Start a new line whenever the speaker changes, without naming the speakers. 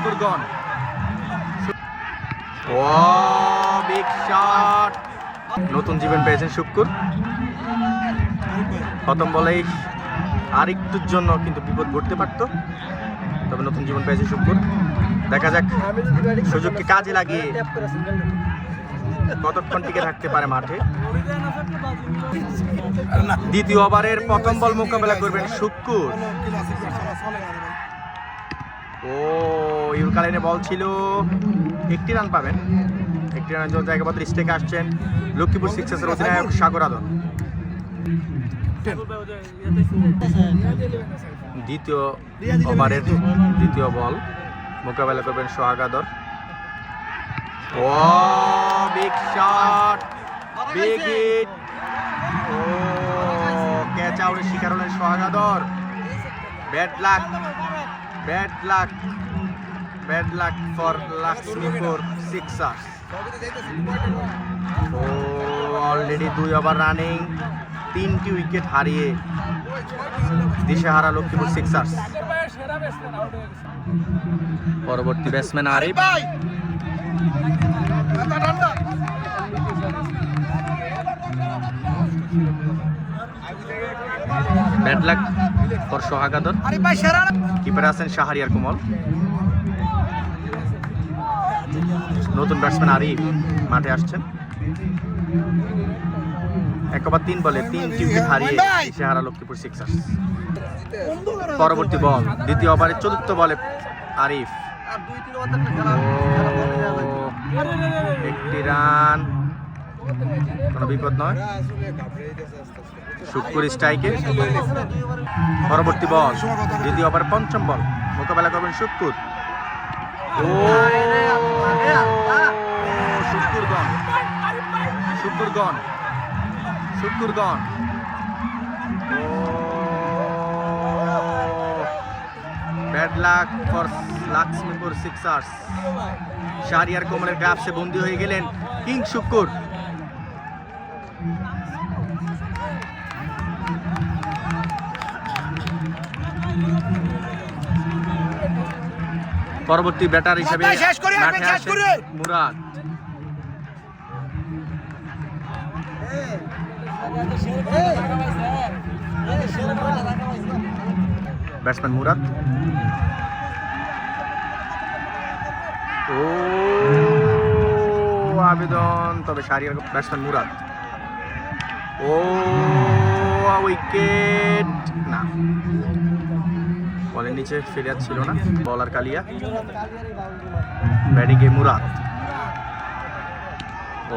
শুক্কুর গন। ও big shot, নতুন জীবন পেয়েছেন শুক্কুর। প্রথম বলেই আরেকটুর জন্য কিন্তু বিপদ ঘটতে পারত, তবে নতুন জীবন পেয়েছে শুক্কুর। দেখা যাক সুযোগকে কাজে লাগিয়ে কতক্ষণ টিকে থাকতে পারে মাঠে। দ্বিতীয় ওভারের প্রথম বল মোকাবেলা করবেন শুক্কুর। ও ইউরকালাইনে বল ছিল, একটি রান পাবেন। একটি রানের জন্য জায়গাপত্র স্টেকে আসছেন লক্ষ্মীপুর সিক্সার্সের অধিনায়ক সাগর আদর। দ্বিতীয় ওভারের দ্বিতীয় বল মোকাবেলা করবেন Sohag Adar. Oh big shot, big hit. Oh catch আউটের শিকার হলেন Sohag Adar. Bad luck, bad luck, bad luck for Lakshmipur sixers. Oh already 2 over running, 3টি উইকেট হারিয়ে দিশেহারা লক্ষ্মীপুর সিক্সার্স। পরবর্তী batsman Arif. Bad luck for Sohag Adar. কিপারে আছেন শাহরিয়ার কোমল। নতুন ব্যাটসম্যান আরিফ মাঠে আসছেন। 1 ওভার 3 বলে 3টি উইকেট হারিয়ে দিশেহারা লক্ষ্মীপুর সিক্সার্স। পরবর্তী বল দ্বিতীয় ওভারের চতুর্থ বলে আরিফ। একটি রান, কোনো বিপদ নয়, শুক্কুর স্ট্রাইকে। পরবর্তী বল দ্বিতীয় ওভারের পঞ্চম বল মোকাবেলা করবেন Shukkur. Oh Shukkur gone, Shukkur gone, Shukkur gone. Bad luck for Lakshmipur sixers. Shahriar কোমলের গ্রাফসে বন্দী হয়ে গেলেন কিং শুক্কুর। পরবর্তী ব্যাটার হিসেবে মাঠে আসেন মুরাদ। ব্যাটসম্যান মুরাদ। ও আবেদন, তবে শাহরিয়ার ব্যাটসম্যান মুরাদ। ও উইকেট না, বলের নিচে ফিরিয়াদ ছিল না। বলার কালিয়া, ব্যাটিংয়ে মুরাদ। ও